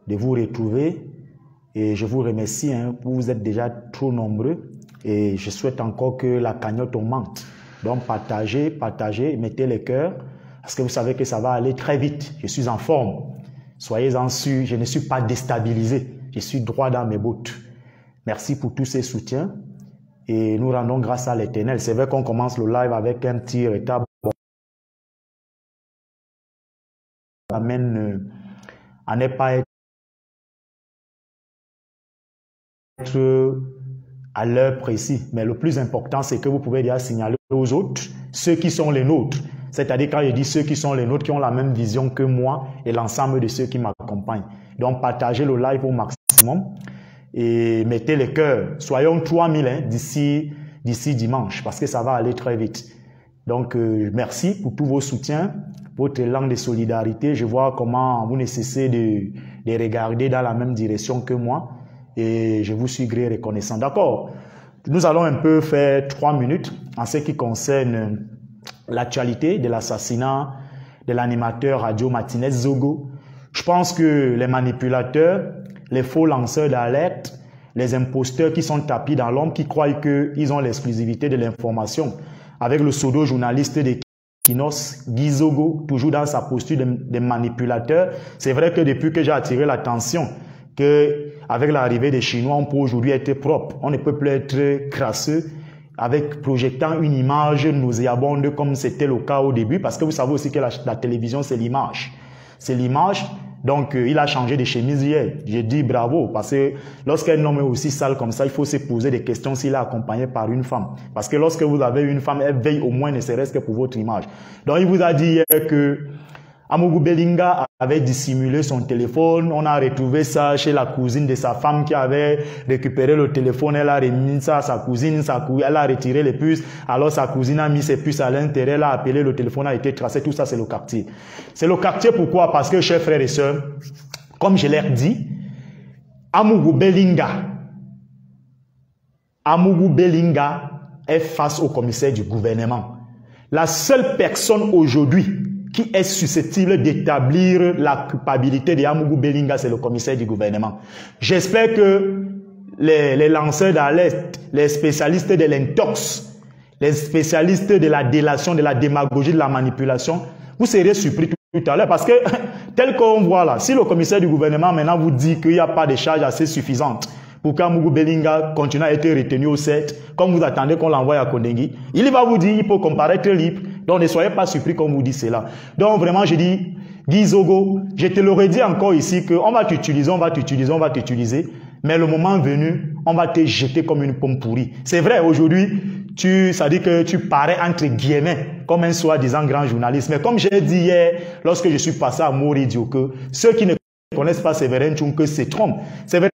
de vous retrouver. Et je vous remercie, hein, vous êtes déjà trop nombreux. Et je souhaite encore que la cagnotte augmente. Donc partagez, partagez, mettez les cœurs. Parce que vous savez que ça va aller très vite. Je suis en forme. Soyez-en sûrs, je ne suis pas déstabilisé. Je suis droit dans mes bottes. Merci pour tous ces soutiens. Et nous rendons grâce à l'Éternel. C'est vrai qu'on commence le live avec un petit retard. Amène à ne pas être à l'heure précise. Mais le plus important, c'est que vous pouvez déjà signaler aux autres, ceux qui sont les nôtres. C'est-à-dire quand je dis ceux qui sont les nôtres, qui ont la même vision que moi et l'ensemble de ceux qui m'accompagnent. Donc partagez le live au maximum et mettez les cœurs. Soyons 3000 hein, d'ici dimanche parce que ça va aller très vite. Donc merci pour tous vos soutiens, votre élan de solidarité. Je vois comment vous ne cessez de regarder dans la même direction que moi et je vous suis gré reconnaissant. D'accord. Nous allons un peu faire 3 minutes en ce qui concerne l'actualité de l'assassinat de l'animateur radio Martinez Zogo. Je pense que les manipulateurs, les faux lanceurs d'alerte, les imposteurs qui sont tapis dans l'ombre, qui croient qu'ils ont l'exclusivité de l'information, avec le pseudo-journaliste de Kinos, Guy Zogo, toujours dans sa posture de manipulateur. C'est vrai que depuis que j'ai attiré l'attention qu'avec l'arrivée des Chinois, on peut aujourd'hui être propre. On ne peut plus être crasseux, avec projetant une image nauséabonde comme c'était le cas au début, parce que vous savez aussi que la télévision, c'est l'image. C'est l'image, donc il a changé de chemise hier. J'ai dit bravo, parce que lorsqu'un homme est aussi sale comme ça, il faut se poser des questions s'il est accompagné par une femme. Parce que lorsque vous avez une femme, elle veille au moins ne serait-ce que pour votre image. Donc il vous a dit hier que Amougou Belinga avait dissimulé son téléphone. On a retrouvé ça chez la cousine de sa femme qui avait récupéré le téléphone. Elle a remis ça à sa cousine. Elle a retiré les puces. Alors sa cousine a mis ses puces à l'intérieur. Elle a appelé, le téléphone a été tracé. Tout ça, c'est le quartier. C'est le quartier pourquoi? Parce que, chers frères et sœurs, comme je l'ai dit, Amougou Belinga est face au commissaire du gouvernement. La seule personne aujourd'hui qui est susceptible d'établir la culpabilité de Amougou Belinga, c'est le commissaire du gouvernement. J'espère que les lanceurs d'alerte, les spécialistes de l'intox, les spécialistes de la délation, de la démagogie, de la manipulation, vous serez surpris tout à l'heure parce que, tel qu'on voit là, si le commissaire du gouvernement maintenant vous dit qu'il n'y a pas de charges assez suffisantes pour qu'Amougou Belinga continue à être retenu au 7, comme vous attendez qu'on l'envoie à Kondengui, il va vous dire qu'il peut comparaître libre. Donc ne soyez pas surpris qu'on vous dit cela. Donc vraiment je dis, Guy Zogo, je te l'aurais dit encore ici qu'on va t'utiliser, on va t'utiliser, on va t'utiliser, mais le moment venu, on va te jeter comme une pomme pourrie. C'est vrai, aujourd'hui, ça dit que tu parais entre guillemets comme un soi-disant grand journaliste. Mais comme j'ai dit hier, lorsque je suis passé à Moridio, que ceux qui ne connaissent pas Séverin Tchounkeu se trompent. Séverin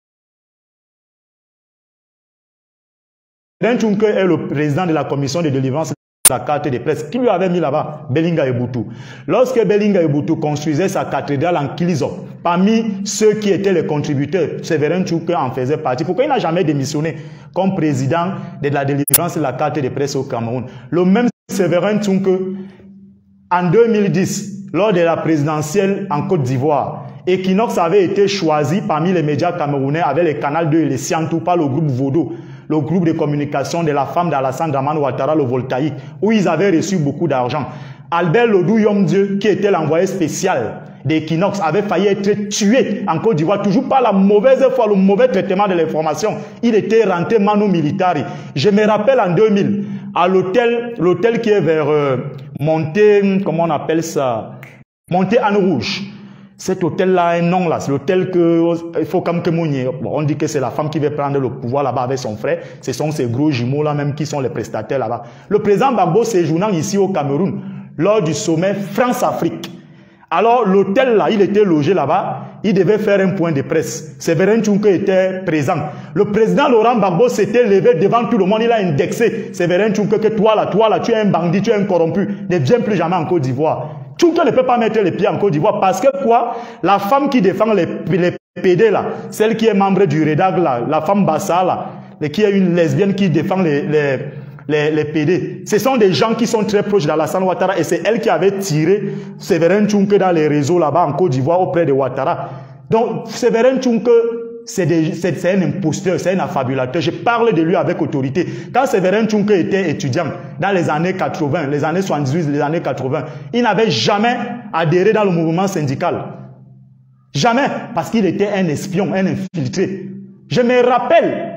Tchounkeu est le président de la commission de délivrance de la carte de presse. Qui lui avait mis là-bas? Belinga Eboutou. Lorsque Belinga Eboutou construisait sa cathédrale en Kilizo, parmi ceux qui étaient les contributeurs, Séverin Tchounkeu en faisait partie. Pourquoi il n'a jamais démissionné comme président de la délivrance de la carte de presse au Cameroun? Le même Séverin Tchounkeu, en 2010, lors de la présidentielle en Côte d'Ivoire, Equinox avait été choisi parmi les médias camerounais avec les Canal 2 et les Siantou par le groupe Vodo, le groupe de communication de la femme d'Alassane Dramane Ouattara, le Voltaïque, où ils avaient reçu beaucoup d'argent. Albert Lodou Yomdieu, qui était l'envoyé spécial d'Equinox, avait failli être tué en Côte d'Ivoire, toujours par la mauvaise foi, le mauvais traitement de l'information. Il était rentré manu militari. Je me rappelle en 2000, à l'hôtel qui est vers Montée, comment on appelle ça? Montée Anne Rouge. Cet hôtel-là a un nom là, c'est l'hôtel que il faut comme que Mounier. On dit que c'est la femme qui veut prendre le pouvoir là-bas avec son frère. Ce sont ces gros jumeaux là même qui sont les prestataires là-bas. Le président Gbagbo séjournant ici au Cameroun lors du sommet France-Afrique. Alors l'hôtel là, il était logé là-bas, il devait faire un point de presse. Séverin Tchounkeu était présent. Le président Laurent Gbagbo s'était levé devant tout le monde, il a indexé Séverin Tchounkeu que toi là, tu es un bandit, tu es un corrompu, ne viens plus jamais en Côte d'Ivoire. Tchounkeu ne peut pas mettre les pieds en Côte d'Ivoire parce que quoi? La femme qui défend les PD là, celle qui est membre du REDAG là, la femme Bassa là, qui est une lesbienne qui défend les PD. Ce sont des gens qui sont très proches d'Alassane Ouattara et c'est elle qui avait tiré Séverin Tchounkeu dans les réseaux là-bas en Côte d'Ivoire auprès de Ouattara. Donc, Séverin Tchounkeu, c'est un imposteur, c'est un affabulateur. Je parle de lui avec autorité. Quand Séverin Tchounkeu était étudiant, dans les années 80, les années 78, les années 80, il n'avait jamais adhéré dans le mouvement syndical. Jamais, parce qu'il était un espion, un infiltré. Je me rappelle,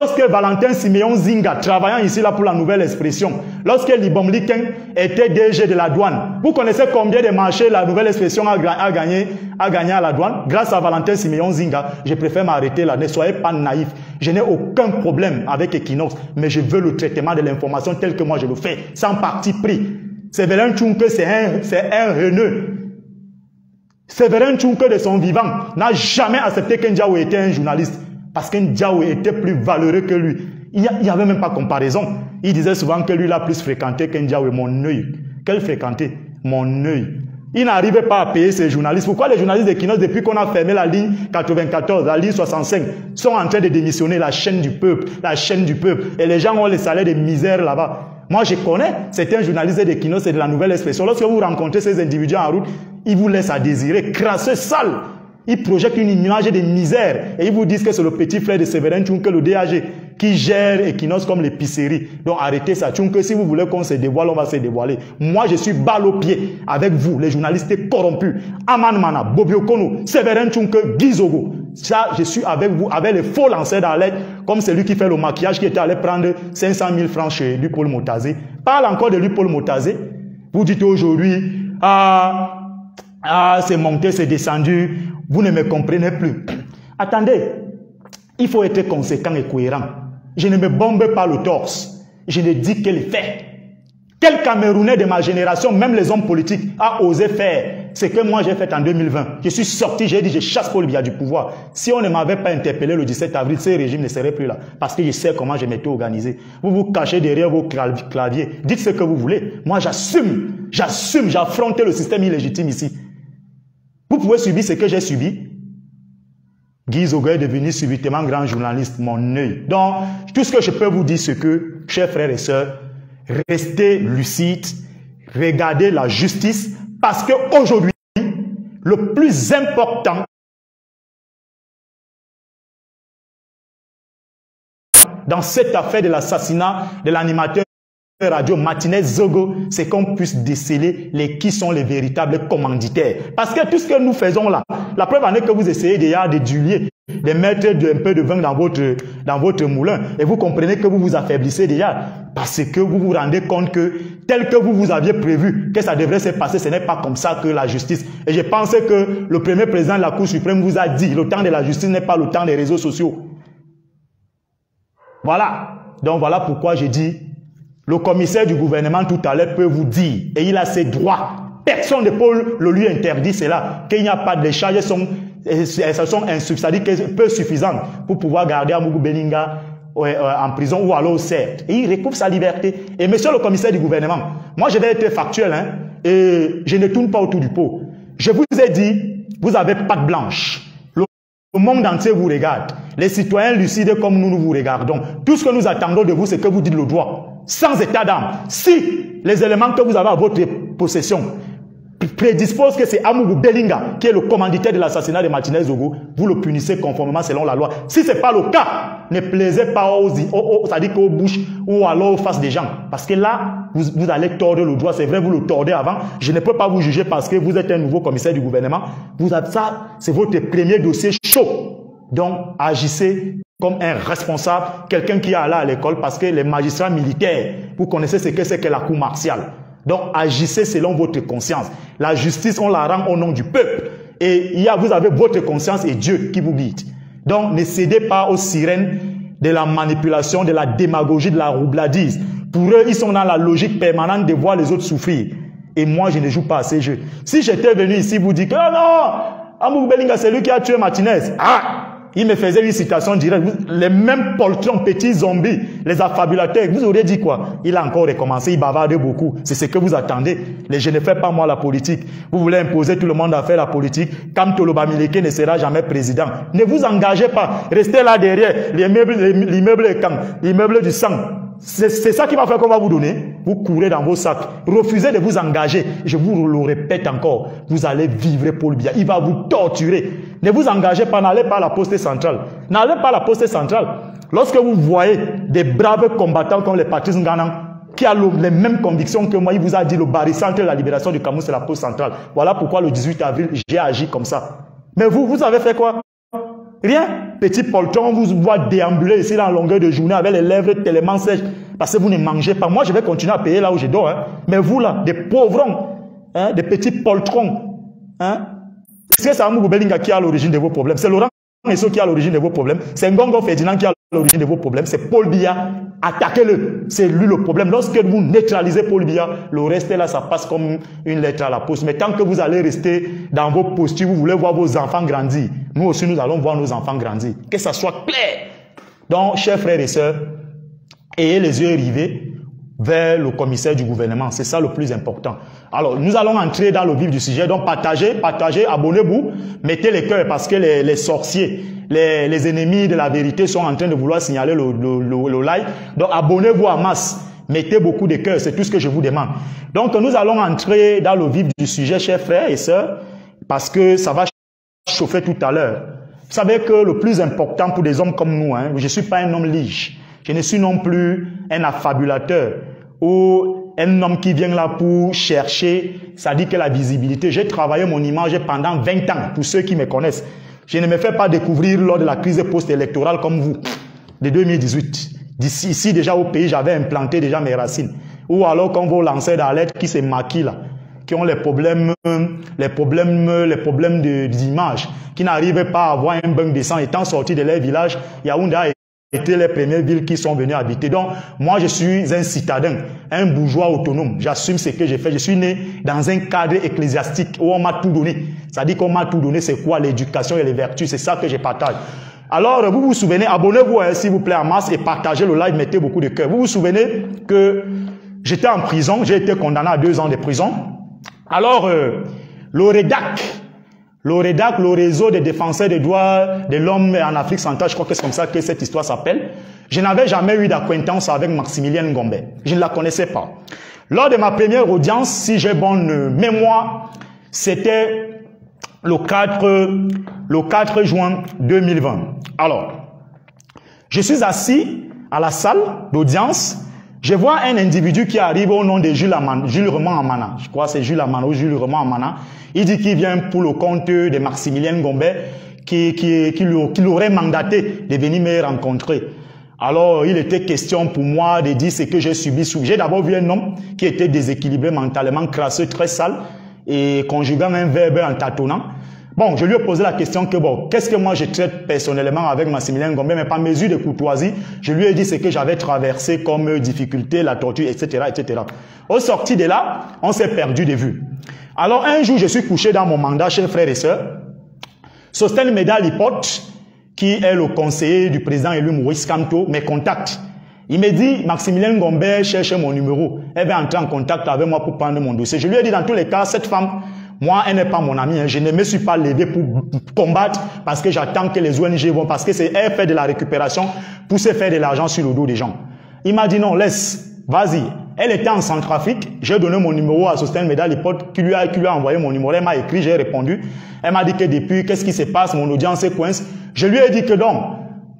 lorsque Valentin Siméon Zinga, travaillant ici là pour la nouvelle expression, lorsque Libom Liken était DG de la douane, vous connaissez combien de marchés la nouvelle expression a gagné à la douane? Grâce à Valentin Siméon Zinga, je préfère m'arrêter là. Ne soyez pas naïfs. Je n'ai aucun problème avec Equinox, mais je veux le traitement de l'information tel que moi je le fais, sans parti pris. Séverin Tchounkeu, c'est un haineux. Séverin Tchounkeu, de son vivant, n'a jamais accepté qu'un Diawo était un journaliste. Parce qu'un Diawo était plus valeureux que lui. Il n'y avait même pas comparaison. Il disait souvent que lui l'a plus fréquenté qu'un Diawo. Mon œil. Quel fréquenté? Mon œil. Il n'arrivait pas à payer ses journalistes. Pourquoi les journalistes d'Equinox, depuis qu'on a fermé la ligne 94, la ligne 65, sont en train de démissionner? La chaîne du peuple, la chaîne du peuple. Et les gens ont les salaires de misère là-bas. Moi, je connais certains journalistes d'Equinox et de la nouvelle expression. Lorsque vous rencontrez ces individus en route, ils vous laissent à désirer, crasseux, sales. Ils projettent une image de misère et ils vous disent que c'est le petit frère de Séverin Tchounkeu, le DAG, qui gère Equinox comme l'épicerie. Donc arrêtez ça. Tchounkeu, si vous voulez qu'on se dévoile, on va se dévoiler. Moi, je suis balle au pied avec vous, les journalistes corrompus. Aman Mana, Bobio Kono, Séverin Tchounkeu, Gizogo. Ça, je suis avec vous, avec les faux lanceurs d'alerte, comme celui qui fait le maquillage, qui était allé prendre 500 000 francs chez lui, Paul Motazé. Parle encore de lui, Paul Motazé. Vous dites aujourd'hui, c'est monté, c'est descendu. Vous ne me comprenez plus. Attendez, il faut être conséquent et cohérent. Je ne me bombe pas le torse. Je ne dis que les faits. Quel Camerounais de ma génération, même les hommes politiques, a osé faire ce que moi j'ai fait en 2020? Je suis sorti, j'ai dit, je chasse Paul Biya du pouvoir. Si on ne m'avait pas interpellé le 17 avril, ce régime ne serait plus là. Parce que je sais comment je m'étais organisé. Vous vous cachez derrière vos claviers. Dites ce que vous voulez. Moi, j'assume, j'affronte le système illégitime ici. Vous pouvez subir ce que j'ai subi. Guy Zogo est devenu subitement grand journaliste, mon œil. Donc, tout ce que je peux vous dire, c'est que, chers frères et sœurs, restez lucides, regardez la justice, parce qu'aujourd'hui, le plus important dans cette affaire de l'assassinat de l'animateur radio Martinez Zogo, c'est qu'on puisse déceler qui sont les véritables commanditaires. Parce que tout ce que nous faisons là, la preuve en est que vous essayez déjà de diluer, de mettre un peu de vin dans votre moulin. Et vous comprenez que vous vous affaiblissez déjà. Parce que vous vous rendez compte que, tel que vous aviez prévu que ça devrait se passer, ce n'est pas comme ça que la justice. Et je pense que le premier président de la Cour suprême vous a dit, le temps de la justice n'est pas le temps des réseaux sociaux. Voilà. Donc voilà pourquoi j'ai dit, le commissaire du gouvernement tout à l'heure peut vous dire, et il a ses droits, personne ne peut le lui interdire cela, qu'il n'y a pas de charges, elles sont peu suffisantes pour pouvoir garder Amougou Belinga en prison ou alors au CERT. Et il recouvre sa liberté. Et monsieur le commissaire du gouvernement, moi je vais être factuel, hein, et je ne tourne pas autour du pot. Je vous ai dit, vous avez patte blanche. Le monde entier vous regarde. Les citoyens lucides comme nous vous regardons. Tout ce que nous attendons de vous, c'est que vous dites le droit. Sans état d'âme. Si les éléments que vous avez à votre possession prédisposent que c'est Amougou Belinga qui est le commanditaire de l'assassinat de Martinez Zogo, vous le punissez conformément selon la loi. Si ce n'est pas le cas, ne plaisez pas aux bouches ou alors aux faces des gens. Parce que là, vous allez tordre le droit. C'est vrai, vous le tordez avant. Je ne peux pas vous juger parce que vous êtes un nouveau commissaire du gouvernement. Ça, c'est votre premier dossier chaud. Donc, agissez comme un responsable, quelqu'un qui est allé à l'école, parce que les magistrats militaires, vous connaissez ce que c'est que la cour martiale. Donc, agissez selon votre conscience. La justice, on la rend au nom du peuple. Et vous avez votre conscience et Dieu qui vous guide. Donc, ne cédez pas aux sirènes de la manipulation, de la démagogie, de la roubladise. Pour eux, ils sont dans la logique permanente de voir les autres souffrir. Et moi, je ne joue pas à ces jeux. Si j'étais venu ici vous dire que oh non, Amougou Belinga, c'est lui qui a tué Martinez. Il me faisait une citation directe. Les mêmes poltrons, petits zombies, les affabulateurs, vous auriez dit quoi? Il a encore recommencé, il bavarde beaucoup. C'est ce que vous attendez. Je ne fais pas moi la politique. Vous voulez imposer tout le monde à faire la politique. Kam Toloba Mileke ne sera jamais président. Ne vous engagez pas. Restez là derrière. L'immeuble du sang. C'est ça qui va faire qu'on va vous donner. Vous courez dans vos sacs. Refusez de vous engager. Je vous le répète encore. Vous allez vivre Paul Biya. Il va vous torturer. Ne vous engagez pas, n'allez pas à la poste centrale. N'allez pas à la poste centrale. Lorsque vous voyez des braves combattants comme les Patrice Nganang, qui a les mêmes convictions que moi, il vous a dit le barycentre de la libération du Cameroun, c'est la poste centrale. Voilà pourquoi le 18 avril, j'ai agi comme ça. Mais vous avez fait quoi? Rien. Petit poltron, vous voit déambuler ici dans la longueur de journée avec les lèvres tellement sèches parce que vous ne mangez pas. Moi, je vais continuer à payer là où je dors. Hein. Mais vous là, des pauvrons, hein, des petits poltrons, hein. Est-ce que c'est Amou Belinga qui est à l'origine de vos problèmes? C'est Laurent Messo qui est à l'origine de vos problèmes. C'est Ngongo Ferdinand qui est à l'origine de vos problèmes. C'est Paul Biya. Attaquez-le. C'est lui le problème. Lorsque vous neutralisez Paul Biya, le reste là, ça passe comme une lettre à la poste. Mais tant que vous allez rester dans vos postures, vous voulez voir vos enfants grandir. Nous aussi, nous allons voir nos enfants grandir. Que ça soit clair. Donc, chers frères et sœurs, ayez les yeux rivés vers le commissaire du gouvernement. C'est ça le plus important. Alors, nous allons entrer dans le vif du sujet. Donc, partagez, abonnez-vous, mettez les cœurs parce que les sorciers, les ennemis de la vérité sont en train de vouloir signaler le live. Donc, abonnez-vous en masse. Mettez beaucoup de cœurs. C'est tout ce que je vous demande. Donc, nous allons entrer dans le vif du sujet, chers frères et sœurs, parce que ça va chauffer tout à l'heure. Vous savez que le plus important pour des hommes comme nous, hein, je ne suis pas un homme lige. Je ne suis non plus un affabulateur ou un homme qui vient là pour chercher, ça dit que la visibilité. J'ai travaillé mon image pendant 20 ans, pour ceux qui me connaissent. Je ne me fais pas découvrir lors de la crise post-électorale comme vous, de 2018. Ici, déjà au pays, j'avais implanté déjà mes racines. Ou alors quand vos lanceurs d'alerte qui se maquillent là, qui ont les problèmes d'image, qui n'arrivent pas à avoir un bain décent étant sortis de leur village, Yaoundé a été les premières villes qui sont venues habiter. Donc, moi, je suis un citadin, un bourgeois autonome. J'assume ce que j'ai fait. Je suis né dans un cadre ecclésiastique où on m'a tout donné. Ça dit qu'on m'a tout donné, c'est quoi? L'éducation et les vertus. C'est ça que je partage. Alors, vous vous souvenez, abonnez-vous, hein, s'il vous plaît, en masse et partagez le live, mettez beaucoup de cœur. Vous vous souvenez que j'étais en prison, j'ai été condamné à 2 ans de prison. Alors, le REDAC, le réseau des défenseurs des droits de l'homme en Afrique centrale, je crois que c'est comme ça que cette histoire s'appelle. Je n'avais jamais eu d'acquaintance avec Maximilien Ngombe. Je ne la connaissais pas. Lors de ma première audience, si j'ai bonne mémoire, c'était le 4 juin 2020. Alors, je suis assis à la salle d'audience. Je vois un individu qui arrive au nom de Jules Raymond Amana. Je crois que c'est Jules Amana ou Jules Raymond Amana. Il dit qu'il vient pour le compte de Maximilien Ngombe qui l'aurait mandaté de venir me rencontrer. Alors, il était question pour moi de dire ce que j'ai subi. J'ai d'abord vu un homme qui était déséquilibré mentalement, crasseux, très sale et conjuguant un verbe en tâtonnant. Bon, je lui ai posé la question que bon, qu'est-ce que moi je traite personnellement avec Maximilien Ngombe, mais par mesure de courtoisie, je lui ai dit ce que j'avais traversé comme difficulté, la torture, etc., etc. Au sorti de là, on s'est perdu de vue. Alors un jour, je suis couché dans mon mandat, chers frères et sœurs. Sosten Meda Lipote, qui est le conseiller du président élu Maurice Kamto, me contacte. Il me dit, Maximilien Ngombe cherche mon numéro. Elle va entrer en contact avec moi pour prendre mon dossier. Je lui ai dit, dans tous les cas, cette femme, moi, elle n'est pas mon amie. Hein. Je ne me suis pas levé pour combattre parce que j'attends que les ONG vont, parce que c'est elle fait de la récupération pour se faire de l'argent sur le dos des gens. Il m'a dit non, laisse, vas-y. Elle était en Centrafrique. J'ai donné mon numéro à Sosten Meda Lipote qui lui a envoyé mon numéro. Elle m'a écrit, j'ai répondu. Elle m'a dit que depuis, qu'est-ce qui se passe? Mon audience est coince. Je lui ai dit que donc,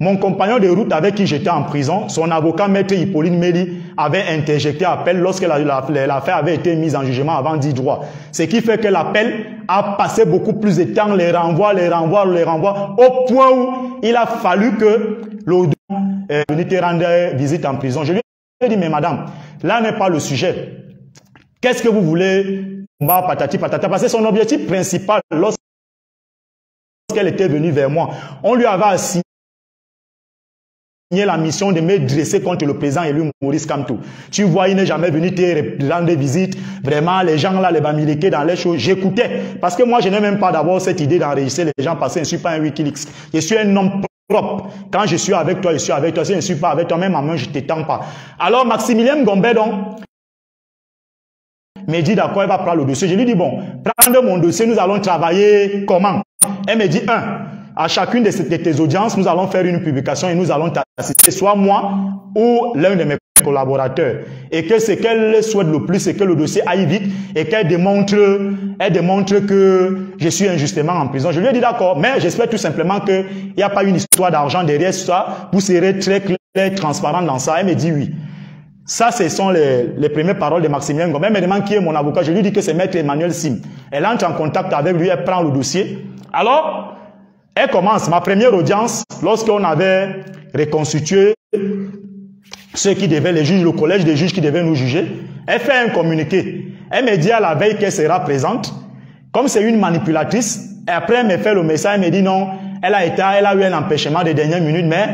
mon compagnon de route avec qui j'étais en prison, son avocat, maître Hippolyte Méli, avait interjecté appel lorsque l'affaire avait été mise en jugement avant 10 droits. Ce qui fait que l'appel a passé beaucoup plus de temps, les renvois, au point où il a fallu que l'audience venait te rendre visite en prison. Je lui ai dit, mais madame, là n'est pas le sujet. Qu'est-ce que vous voulez? Patati patata. Parce que son objectif principal, lorsqu'elle était venue vers moi, on lui avait assigné la mission de me dresser contre le président élu Maurice Kamto. Tu vois, il n'est jamais venu te rendre visite. Vraiment, les gens là, les bamilekés dans les choses, j'écoutais. Parce que moi, je n'ai même pas d'abord cette idée d'enregistrer les gens parce que je ne suis pas un Wikileaks. Je suis un homme propre. Quand je suis avec toi, je suis avec toi. Si je ne suis pas avec toi, même en main, je ne t'étends pas. Alors, Maximilien Ngombe, donc, me dit d'accord, elle va prendre le dossier. Je lui dis, bon, prendre mon dossier, nous allons travailler comment? Elle me dit, à chacune de tes audiences, nous allons faire une publication et nous allons t'assister, soit moi ou l'un de mes collaborateurs. Et que ce qu'elle souhaite le plus, c'est que le dossier aille vite et qu'elle démontre que je suis injustement en prison. Je lui ai dit d'accord, mais j'espère tout simplement qu'il n'y a pas une histoire d'argent derrière ça. Vous serez très clair, transparent dans ça. Elle me dit oui. Ça, ce sont les premières paroles de Maximilien Ngombe. Elle me demande qui est mon avocat. Je lui dis que c'est Maître Emmanuel Sim. Elle entre en contact avec lui, elle prend le dossier. Alors, elle commence. Ma première audience, lorsqu'on avait reconstitué ceux qui devaient, les juges, le collège des juges qui devaient nous juger, elle fait un communiqué. Elle me dit à la veille qu'elle sera présente. Comme c'est une manipulatrice, et après elle me fait le message, elle me dit non, elle a eu un empêchement de dernière minute, mais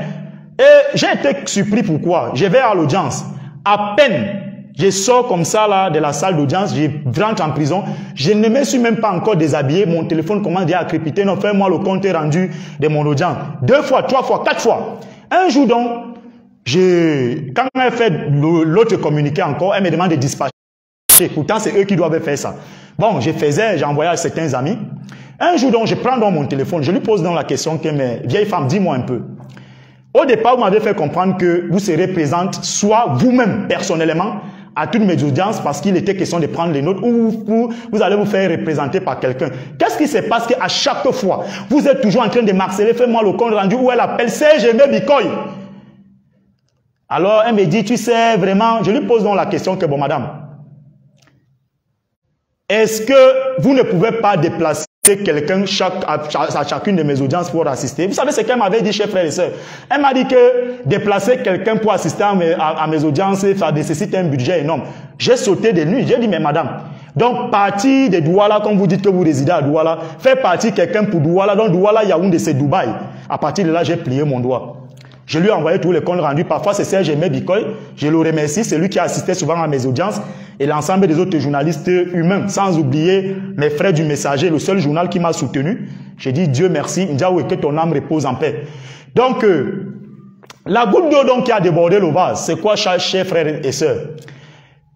j'ai été surpris pourquoi. Je vais à l'audience. À peine, je sors comme ça là de la salle d'audience, je rentre en prison, je ne me suis même pas encore déshabillé, mon téléphone commence déjà à crépiter, non, fais-moi le compte rendu de mon audience. 2 fois, 3 fois, 4 fois. Un jour donc, quand elle fait l'autre communiqué encore, elle me demande de dispatcher. Pourtant, c'est eux qui doivent faire ça. Bon, j'ai envoyé à certains amis. Un jour donc, je prends donc mon téléphone, je lui pose donc la question que mes vieilles femmes, dis-moi un peu. Au départ, vous m'avez fait comprendre que vous serez présente, soit vous-même, personnellement, à toutes mes audiences, parce qu'il était question de prendre les notes, ou vous allez vous faire représenter par quelqu'un. Qu'est-ce qui se passe qu'à chaque fois, vous êtes toujours en train de m'harceler, fais-moi le compte rendu, où elle appelle Serge Aimé Bikoy. Alors, elle me dit, tu sais, vraiment, je lui pose donc la question que, bon, madame, est-ce que vous ne pouvez pas déplacer quelqu'un à chacune de mes audiences pour assister? Vous savez ce qu'elle m'avait dit, chers frères et sœurs? Elle m'a dit que déplacer quelqu'un pour assister à mes audiences, ça nécessite un budget énorme. J'ai sauté de nuit. J'ai dit, mais madame, donc partir de Douala, comme vous dites que vous résidez à Douala, faire partir quelqu'un pour Douala, donc Douala, Yaoundé, c'est Dubaï. À partir de là, j'ai plié mon doigt. Je lui ai envoyé tous les comptes rendus. Parfois, c'est Serge Aimé Bikoy. Je le remercie. C'est lui qui a assisté souvent à mes audiences. Et l'ensemble des autres journalistes humains. Sans oublier mes frères du Messager, le seul journal qui m'a soutenu. J'ai dit Dieu merci. Ndiaoué, que ton âme repose en paix. Donc, la goutte d'eau donc qui a débordé le vase, c'est quoi, chers frères et sœurs?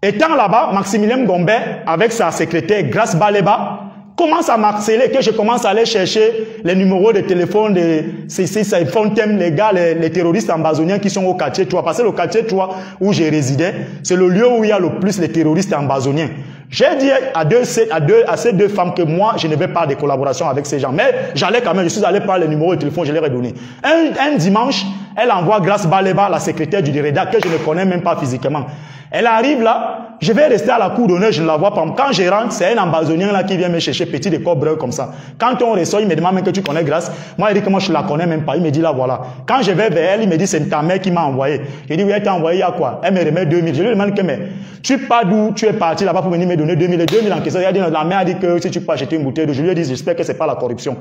Étant là-bas, Maximilien Ngombe, avec sa secrétaire Grace Baleba, commence à m'harceler, que je commence à aller chercher les numéros de téléphone de ces Fontem, les gars, les terroristes ambazoniens qui sont au quartier 3. Parce que le quartier 3 où j'ai résidé, c'est le lieu où il y a le plus les terroristes ambazoniens. J'ai dit à ces deux femmes que moi, je ne vais pas de collaboration avec ces gens. Mais j'allais quand même, je suis allé par les numéros de téléphone, je leur ai donné. Un dimanche, elle envoie Grace Baleba, la secrétaire du Direda, que je ne connais même pas physiquement. Elle arrive là, je vais rester à la cour d'honneur, je ne la vois pas. Quand je rentre, c'est un ambazonien là qui vient me chercher, petit de corps brun comme ça. Quand on ressort, il me demande même que tu connais Grace. Moi, il dit que moi, je ne la connais même pas. Il me dit là, voilà. Quand je vais vers elle, il me dit, c'est ta mère qui m'a envoyé. Je dis, oui, elle t'a envoyé à quoi? Elle me remet 2000. Je lui demande que, mais tu pars d'où tu es parti là-bas pour venir me donner 2000. Et 2000 en question. Elle dit, la mère a dit que si tu peux acheter une bouteille d'eau, je lui ai dit, j'espère que c'est pas la corruption.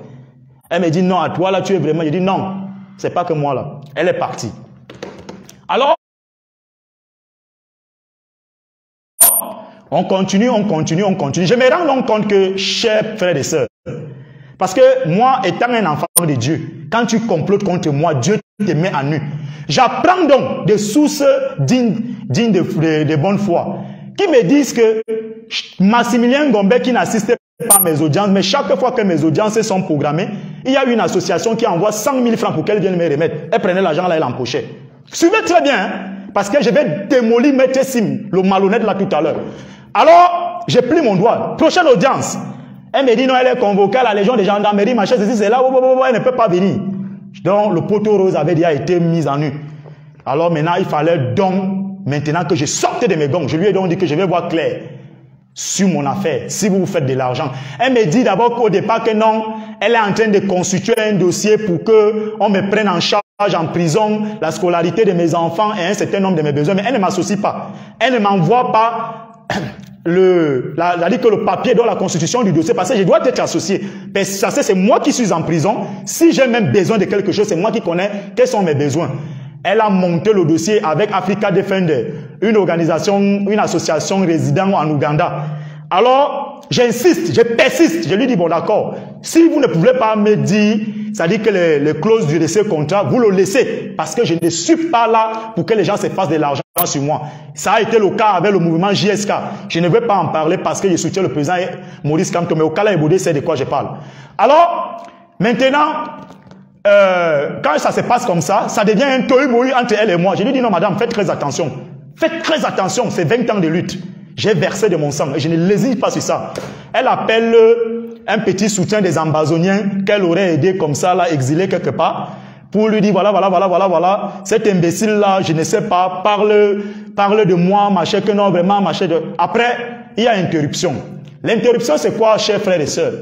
Elle me dit, non, à toi là, tu es vraiment. Je dis, non, c'est pas que moi là. Elle est partie. Alors, on continue. Je me rends donc compte que, chers frères et sœurs, parce que moi, étant un enfant de Dieu, quand tu complotes contre moi, Dieu te met à nu. J'apprends donc des sources dignes de bonne foi, qui me disent que Maximilien Ngombe, qui n'assistait pas à mes audiences, mais chaque fois que mes audiences sont programmées, il y a une association qui envoie 100 000 francs pour qu'elle vienne me remettre. Elle prenait l'argent là, elle l'empochait. Suivez très bien, hein, parce que je vais démolir Maître Sim, le malhonnête là tout à l'heure. Alors, j'ai pris mon doigt. Prochaine audience. Elle me dit non, elle est convoquée à la Légion de gendarmerie, ma chaise, c'est là, elle ne peut pas venir. Donc, le poteau rose avait déjà été mis en nu. Alors maintenant, il fallait donc, maintenant que je sortais de mes gonds, je lui ai donc dit que je vais voir clair sur mon affaire, si vous faites de l'argent. Elle me dit d'abord qu'au départ que non, elle est en train de constituer un dossier pour que on me prenne en charge en prison la scolarité de mes enfants et un certain nombre de mes besoins, mais elle ne m'associe pas. Elle ne m'envoie pas dit que le papier dans la constitution du dossier, parce que je dois être associé. Parce que c'est moi qui suis en prison. Si j'ai même besoin de quelque chose, c'est moi qui connais quels sont mes besoins. Elle a monté le dossier avec Africa Defender, une organisation, une association résidant en Ouganda. Alors, j'insiste, je persiste. Je lui dis, bon d'accord, si vous ne pouvez pas me dire, c'est-à-dire que les clauses du laisser contrat, vous le laissez. Parce que je ne suis pas là pour que les gens se fassent de l'argent sur moi. Ça a été le cas avec le mouvement JSK. Je ne vais pas en parler parce que je soutiens le président Maurice Kamto, mais au Kala Ebodé, c'est de quoi je parle. Alors, maintenant, quand ça se passe comme ça devient un tohu-bohu entre elle et moi. Je lui dis non madame, faites très attention. Faites très attention, c'est 20 ans de lutte. J'ai versé de mon sang et je ne lésine pas sur ça. Elle appelle un petit soutien des Ambazoniens qu'elle aurait aidé comme ça, là, exilé quelque part, pour lui dire voilà, cet imbécile-là, je ne sais pas, parle de moi, machin, que non, vraiment, machin. Après, il y a interruption. L'interruption, c'est quoi, chers frères et sœurs?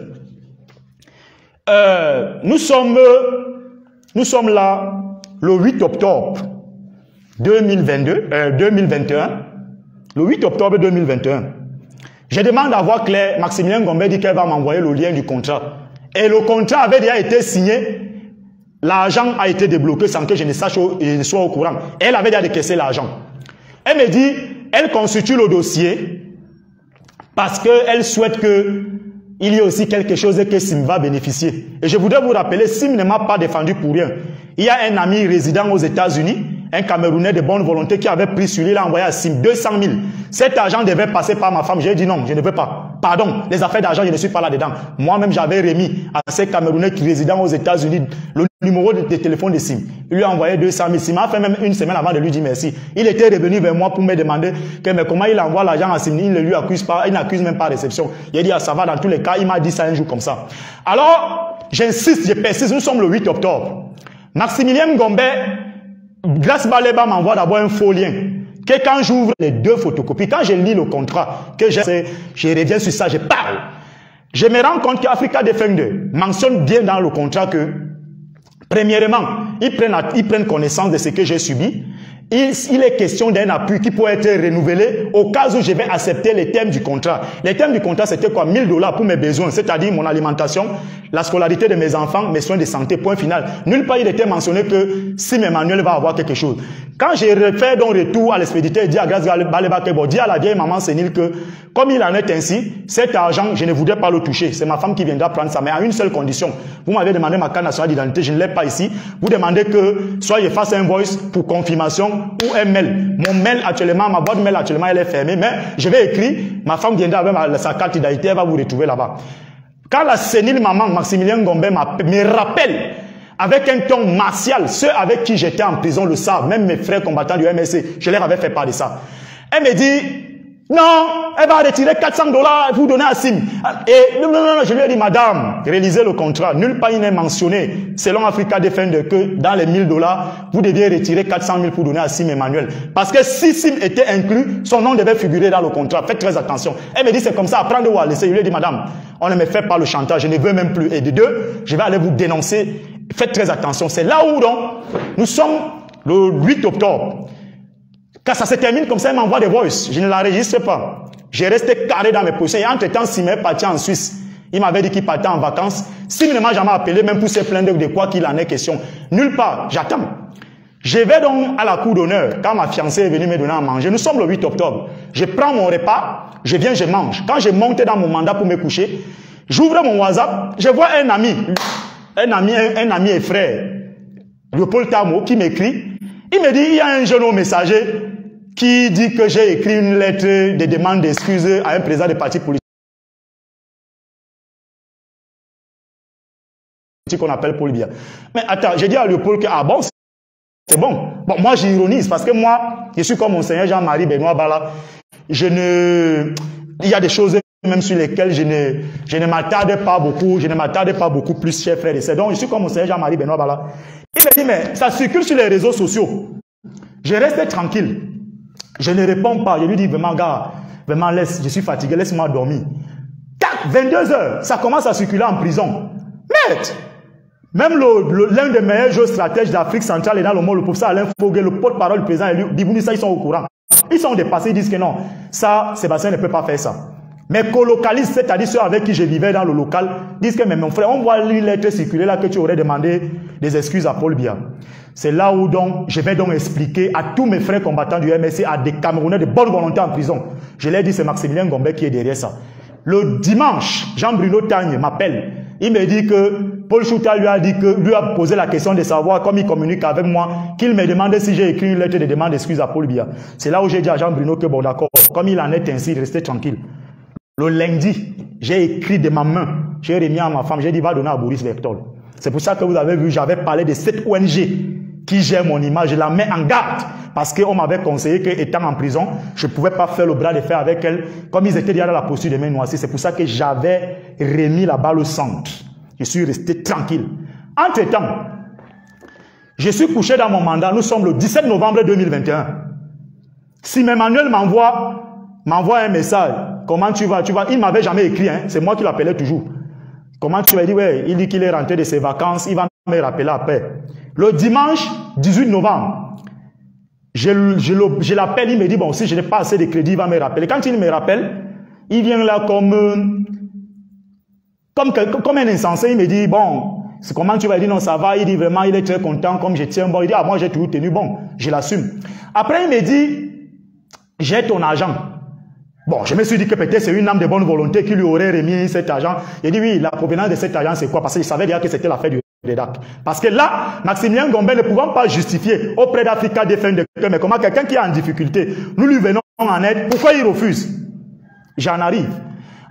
Nous sommes là le 8 octobre 2021. Le 8 octobre 2021. Je demande à voir Claire. Maximilien Ngombe dit qu'elle va m'envoyer le lien du contrat. Et le contrat avait déjà été signé. L'argent a été débloqué sans que je ne sache et ne sois au courant. Elle avait déjà décaissé l'argent. Elle me dit, elle constitue le dossier parce qu'elle souhaite qu'il y ait aussi quelque chose que Sim va bénéficier. Et je voudrais vous rappeler, Sim ne m'a pas défendu pour rien. Il y a un ami résident aux États-Unis, un Camerounais de bonne volonté qui avait pris sur lui, il a envoyé à Sim 200 000. Cet argent devait passer par ma femme. J'ai dit non, je ne veux pas. Pardon, les affaires d'argent, je ne suis pas là-dedans. Moi-même, j'avais remis à ces Camerounais qui résident aux États-Unis le numéro de téléphone de Sim. Il lui a envoyé 200 000. Sim m'a fait même une semaine avant de lui dire merci. Il était revenu vers moi pour me demander que, mais comment il envoie l'argent à Sim. Il ne lui accuse pas, il n'accuse même pas réception. Il a dit, ah, ça va dans tous les cas. Il m'a dit ça un jour comme ça. Alors, j'insiste, je persiste. Nous sommes le 8 octobre. Maximilien Ngombe, Grace Baleba m'envoie d'abord un faux lien. Que quand j'ouvre les deux photocopies, quand je lis le contrat, que je reviens sur ça, je parle. Je me rends compte qu'Africa Defender mentionne bien dans le contrat que, premièrement, ils prennent connaissance de ce que j'ai subi. Il est question d'un appui qui peut être renouvelé au cas où je vais accepter les thèmes du contrat. Les thèmes du contrat, c'était quoi? 1000 $ pour mes besoins, c'est-à-dire mon alimentation, la scolarité de mes enfants, mes soins de santé, point final. Nulle part il était mentionné que Sim Emmanuel va avoir quelque chose. Quand j'ai fait donc retour à l'expéditeur et dit à Grace Baleba Kebo, dit à la vieille maman sénile que, comme il en est ainsi, cet argent, je ne voudrais pas le toucher. C'est ma femme qui viendra prendre ça, mais à une seule condition. Vous m'avez demandé ma carte nationale d'identité, je ne l'ai pas ici. Vous demandez que soit je fasse un voice pour confirmation ou un mail. Mon mail actuellement, ma boîte mail actuellement, elle est fermée, mais je vais écrire, ma femme viendra avec sa carte d'identité, elle va vous retrouver là-bas. Quand la sénile maman, Maximilien Ngombe, me rappelle, avec un ton martial, ceux avec qui j'étais en prison le savent, même mes frères combattants du MSC, je leur avais fait part de ça. Elle me dit, non, elle va retirer 400 $, vous donner à Sim. Et non, je lui ai dit, madame, réalisez le contrat. Nulle part il n'est mentionné, selon Africa Defender, que dans les 1000 $, vous deviez retirer 400 000 pour donner à Sim Emmanuel. Parce que si Sim était inclus, son nom devait figurer dans le contrat. Faites très attention. Elle me dit, c'est comme ça, apprendre ou à laisser. Je lui ai dit, madame, on ne me fait pas le chantage, je ne veux même plus. Et de deux, je vais aller vous dénoncer. Faites très attention. C'est là où donc, nous sommes le 8 octobre. Quand ça se termine comme ça, il m'envoie des voices. Je ne l'enregistre pas. J'ai resté carré dans mes positions. Et entre-temps, Sim est parti en Suisse. Il m'avait dit qu'il partait en vacances. Sim ne m'a jamais appelé, même pour se plaindre de quoi qu'il en est question. Nulle part. J'attends. Je vais donc à la cour d'honneur. Quand ma fiancée est venue me donner à manger, nous sommes le 8 octobre. Je prends mon repas, je viens, je mange. Quand je monte dans mon mandat pour me coucher, j'ouvre mon WhatsApp, je vois un ami et frère, Léopold Tamo, qui m'écrit. Il me dit, il y a un jeune homme messager qui dit que j'ai écrit une lettre de demande d'excuses à un président de parti politique qu'on appelle Paul Biya. Mais attends, j'ai dit à Léopold que, ah bon, c'est bon. Bon, moi j'ironise parce que moi, je suis comme mon Seigneur Jean-Marie Benoît Bala. Il y a des choses même sur lesquelles je ne m'attarde pas beaucoup plus, chers frères et sœurs. Donc, je suis comme mon Seigneur Jean-Marie Benoît Bala. Il me dit, mais ça circule sur les réseaux sociaux. Je reste tranquille. Je ne réponds pas. Je lui dis, vraiment, gars, vraiment, je suis fatigué, laisse-moi dormir. 22 h, ça commence à circuler en prison. Merde! Même l'un des meilleurs géostratèges d'Afrique centrale et dans le monde, le professeur Alain Foguet, le porte-parole du président Bibouni, ça, ils sont au courant. Ils sont dépassés, ils disent que non, ça, Sébastien ne peut pas faire ça. Mes colocalistes, c'est-à-dire ceux avec qui je vivais dans le local, disent que, mais mon frère, on voit une lettre circuler là que tu aurais demandé des excuses à Paul Biya. C'est là où donc, je vais donc expliquer à tous mes frères combattants du MSC, à des Camerounais de bonne volonté en prison. Je leur ai dit, c'est Maximilien Ngombe qui est derrière ça. Le dimanche, Jean-Bruno Tagne m'appelle. Il me dit que Paul Chouta lui a posé la question de savoir, comme il communique avec moi, qu'il me demandait si j'ai écrit une lettre de demande d'excuses à Paul Biya. C'est là où j'ai dit à Jean-Bruno que bon d'accord, comme il en est ainsi, restez tranquille. Le lundi, j'ai écrit de ma main, j'ai remis à ma femme, j'ai dit va donner à Boris Vectol. C'est pour ça que vous avez vu, j'avais parlé de cette ONG qui gère mon image. Je la mets en garde parce qu'on m'avait conseillé qu'étant en prison, je ne pouvais pas faire le bras de fer avec elle. Comme ils étaient déjà dans la posture de main noisée, c'est pour ça que j'avais remis la balle au centre. Je suis resté tranquille. Entre-temps, je suis couché dans mon mandat. Nous sommes le 17 novembre 2021. Si Emmanuel m'envoie un message, comment tu vas? Il ne m'avait jamais écrit, hein? C'est moi qui l'appelais toujours. Comment tu vas? Il dit, ouais, il dit qu'il est rentré de ses vacances, il va me rappeler après. Le dimanche 18 novembre, je l'appelle, il me dit, bon, si je n'ai pas assez de crédit, il va me rappeler. Quand il me rappelle, il vient là comme un insensé, il me dit, bon, comment tu vas? Il dit, non, ça va, il dit vraiment, il est très content, comme je tiens bon, il dit, ah, moi j'ai toujours tenu bon, je l'assume. Après, il me dit, j'ai ton argent. Bon, je me suis dit que peut-être c'est une âme de bonne volonté qui lui aurait remis cet argent. Il dit, oui, la provenance de cet argent, c'est quoi? Parce qu'il savait déjà que c'était l'affaire du Redac. Parce que là, Maximilien Ngombe ne pouvant pas justifier auprès d'Africa Defender, mais comment quelqu'un qui est en difficulté, nous lui venons en aide, pourquoi il refuse? J'en arrive.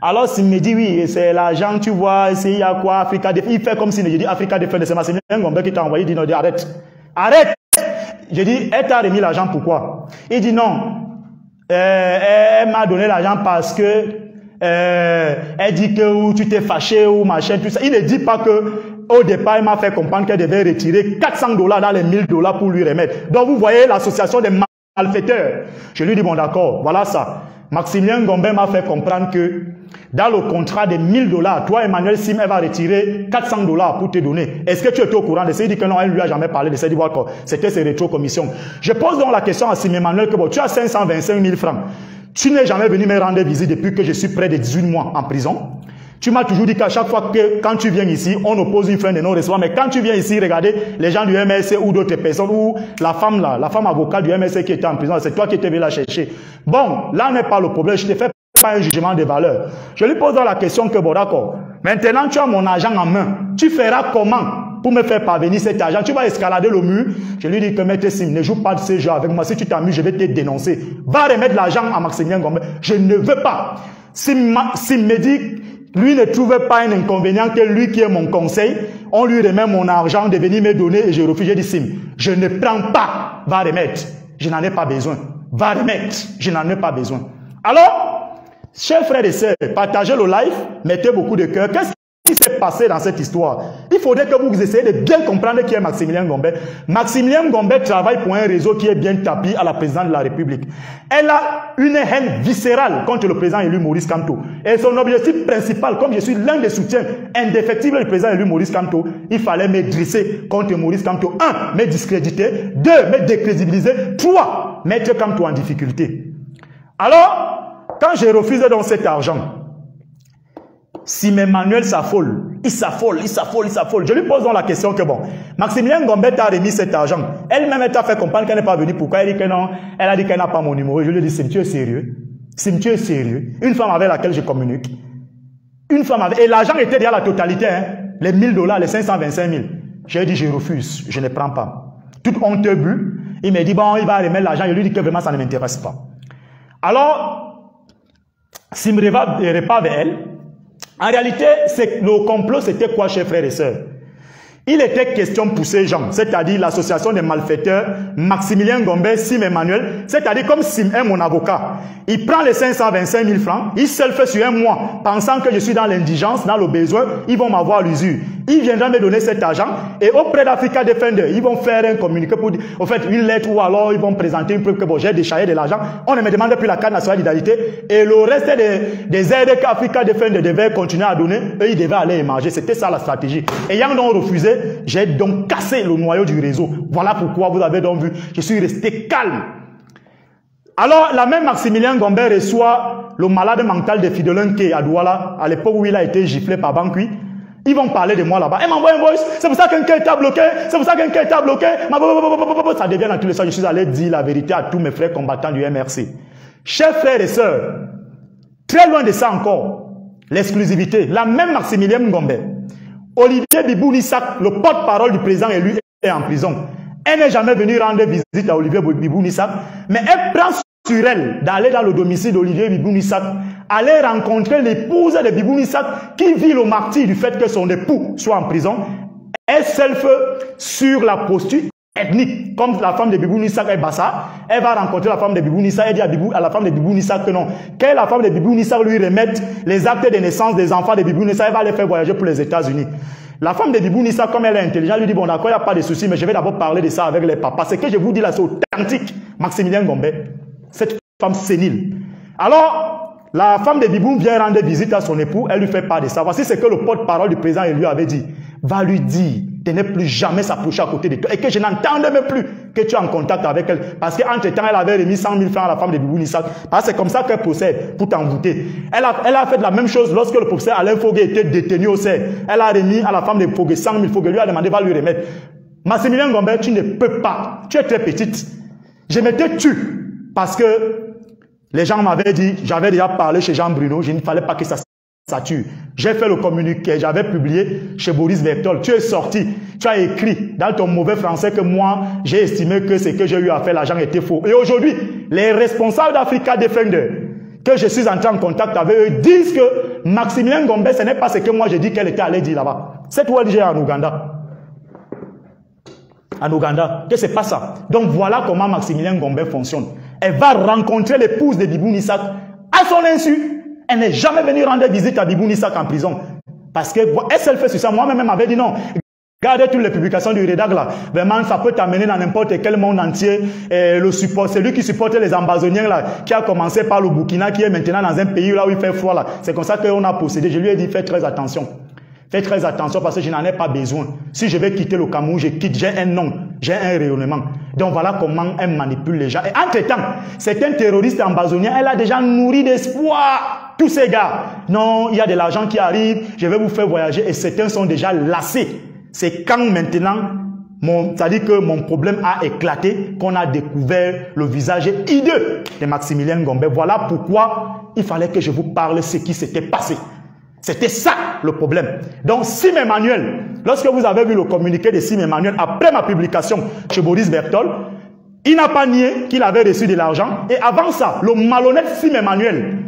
Alors, s'il me dit, oui, c'est l'argent, tu vois, il y a quoi, Africa Defender, il fait comme si, je dis, Africa Defender, c'est Maximilien Ngombe qui t'a envoyé, il dit, non, arrête. Arrête! Je dis, elle t'a remis l'argent, pourquoi? Il dit, non. Elle m'a donné l'argent parce que elle dit que tu t'es fâché ou machin, tout ça. Il ne dit pas que au départ, elle m'a fait comprendre qu'elle devait retirer 400 $ dans les 1000 $ pour lui remettre. Donc vous voyez l'association des malfaiteurs. Je lui dis, bon d'accord, voilà ça. Maximilien Ngombe m'a fait comprendre que dans le contrat de 1000 $, toi Emmanuel Sim, elle va retirer 400 $ pour te donner. Est-ce que tu étais au courant de ça? Il dit que non, elle ne lui a jamais parlé de ça. Il dit, voilà, c'était ses rétro-commissions. Je pose donc la question à Sim Emmanuel que bon, tu as 525 000 francs. Tu n'es jamais venu me rendre visite depuis que je suis près de 18 mois en prison. Tu m'as toujours dit qu'à chaque fois que quand tu viens ici, on oppose une fin de non-recevoir. Mais quand tu viens ici, regardez, les gens du MSC ou d'autres personnes, ou la femme là, la femme avocate du MSC qui était en prison, c'est toi qui étais venu la chercher. Bon, là n'est pas le problème. Je te fais pas un jugement de valeur. Je lui pose la question que bon d'accord. Maintenant tu as mon argent en main. Tu feras comment pour me faire parvenir cet argent? Tu vas escalader le mur. Je lui dis que maître Sim, ne joue pas de ce jeu avec moi. Si tu t'amuses, je vais te dénoncer. Va remettre l'argent à Maximilien Ngombe. Je ne veux pas. Sim me dit, lui ne trouve pas un inconvénient que lui qui est mon conseil, on lui remet mon argent de venir me donner et je refuse. J'ai dit Sim, je ne prends pas. Va remettre. Je n'en ai pas besoin. Va remettre. Je n'en ai pas besoin. Alors, chers frères et sœurs, partagez le live, mettez beaucoup de cœur. Qu'est-ce qui s'est passé dans cette histoire? Il faudrait que vous essayiez de bien comprendre qui est Maximilien Ngombe. Maximilien Ngombe travaille pour un réseau qui est bien tapis à la présidente de la République. Elle a une haine viscérale contre le président élu Maurice Kamto. Et son objectif principal, comme je suis l'un des soutiens indéfectibles du président élu Maurice Kamto, il fallait me dresser contre Maurice Kamto. 1, me discréditer. 2, me décrédibiliser. 3, mettre Kamto en difficulté. Alors, quand j'ai refusé donc cet argent, si Emmanuel s'affole, il s'affole. Je lui pose donc la question que bon, Maximilien Ngombe t'a remis cet argent. Elle-même t'a fait comprendre qu'elle n'est pas venue. Pourquoi? Elle dit que non. Elle a dit qu'elle n'a pas mon numéro. Je lui ai dit, Sim, tu es sérieux? Sim, tu es sérieux? Une femme avec laquelle je communique. Une femme avec... Et l'argent était déjà la totalité, hein. Les 1000 $, les 525 000. J'ai dit, je refuse. Je ne prends pas. Tout honteux but. Il me dit, bon, il va remettre l'argent. Je lui dis que vraiment, ça ne m'intéresse pas. Alors, Sim repart vers elle. En réalité, le complot, c'était quoi, chers frères et sœurs? Il était question pour ces gens, c'est-à-dire l'association des malfaiteurs, Maximilien Ngombe, Sim Emmanuel, c'est-à-dire comme Sim est mon avocat. Il prend les 525 000 francs, il se le fait sur un mois, pensant que je suis dans l'indigence, dans le besoin, ils vont m'avoir l'usure. Il viendra me donner cet argent et auprès d'Africa Defender, ils vont faire un communiqué pour dire, en fait, une lettre ou alors ils vont présenter une preuve que bon, j'ai déchargé de l'argent. On ne me demande plus la carte nationale d'identité et le reste des aides qu'Africa Defender devait continuer à donner, eux, ils devaient aller manger. C'était ça la stratégie. Ayant donc refusé, j'ai donc cassé le noyau du réseau. Voilà pourquoi vous avez donc vu, je suis resté calme. Alors, la même Maximilien Ngombe reçoit le malade mental de Fidelin K à Douala, à l'époque où il a été giflé par Bankui. Ils vont parler de moi là-bas. Elle m'envoie un voice. C'est pour ça qu'un cœur t'a bloqué. C'est pour ça qu'un cœur t'a bloqué. Ça devient dans tous les sens. Je suis allé dire la vérité à tous mes frères combattants du MRC. Chers frères et sœurs, très loin de ça encore, l'exclusivité. La même Maximilien Ngombe, Olivier Bibou-Nissak, le porte-parole du président élu, est en prison. Elle n'est jamais venue rendre visite à Olivier Bibou-Nissak, mais elle prend sur elle d'aller dans le domicile d'Olivier Bibou-Nissak, aller rencontrer l'épouse de Bibou-Nissak qui vit le martyre du fait que son époux soit en prison. Elle self sur la posture ethnique. Comme la femme de Bibou Nissa est Bassa, elle va rencontrer la femme de Bibou Nissa et dit à la femme de Bibou Nissa que non. Quand la femme de Bibou Nissa lui remette les actes de naissance des enfants de Bibou Nissa, elle va les faire voyager pour les États-Unis. La femme de Bibou Nissa, comme elle est intelligente, lui dit bon d'accord, il n'y a pas de souci, mais je vais d'abord parler de ça avec les papas. Ce que je vous dis là, c'est authentique. Maximilien Ngombe, cette femme sénile. Alors, la femme de Bibou vient rendre visite à son époux, elle lui fait part de ça. Voici ce que le porte-parole du président lui avait dit. Va lui dire de ne plus jamais s'approcher à côté de toi et que je n'entende même plus que tu es en contact avec elle. Parce qu'entre-temps, elle avait remis 100 000 francs à la femme de Bibou Nissa. Parce que c'est comme ça qu'elle procède pour t'envoûter. Elle a fait la même chose lorsque le professeur Alain Foguet était détenu au CER. Elle a remis à la femme de Foguet 100 000. Foguet lui a demandé, va lui remettre. Maximilien Ngombe, tu ne peux pas. Tu es très petite. Je me te tue parce que les gens m'avaient dit, j'avais déjà parlé chez Jean Bruno, il ne fallait pas que ça tue. J'ai fait le communiqué, j'avais publié chez Boris Berthold. Tu es sorti, tu as écrit dans ton mauvais français que moi, j'ai estimé que ce que j'ai eu à faire, l'argent était faux. Et aujourd'hui, les responsables d'Africa Defender, que je suis entré en contact avec eux, disent que Maximilien Ngombe, ce n'est pas ce que moi j'ai dit qu'elle était allée dire là-bas. Cette ONG en Ouganda. En Ouganda, que c'est pas ça. Donc voilà comment Maximilien Ngombe fonctionne. Elle va rencontrer l'épouse de Bibou Nissak à son insu. Elle n'est jamais venue rendre visite à Bibou Nissak en prison. Parce qu'elle se fait sur ça. Moi-même m'avait dit non. Regardez toutes les publications du Redag là. Vraiment, ça peut t'amener dans n'importe quel monde entier. Et le support, c'est lui qui supportait les Ambazoniens là, qui a commencé par le Burkina, qui est maintenant dans un pays là où il fait froid là. C'est comme ça qu'on a procédé. Je lui ai dit, fais très attention. Fais très attention parce que je n'en ai pas besoin. Si je vais quitter le Cameroun, je quitte, j'ai un nom, j'ai un rayonnement. Donc voilà comment elle manipule les gens. Et entre-temps, c'est un terroriste ambazonien, elle a déjà nourri d'espoir tous ces gars. Non, il y a de l'argent qui arrive, je vais vous faire voyager et certains sont déjà lassés. C'est quand maintenant, c'est-à-dire que mon problème a éclaté, qu'on a découvert le visage hideux de Maximilien Ngombe. Voilà pourquoi il fallait que je vous parle de ce qui s'était passé. C'était ça le problème. Donc Sim Emmanuel, lorsque vous avez vu le communiqué de Sim Emmanuel après ma publication chez Boris Berthold, il n'a pas nié qu'il avait reçu de l'argent. Et avant ça, le malhonnête Sim Emmanuel,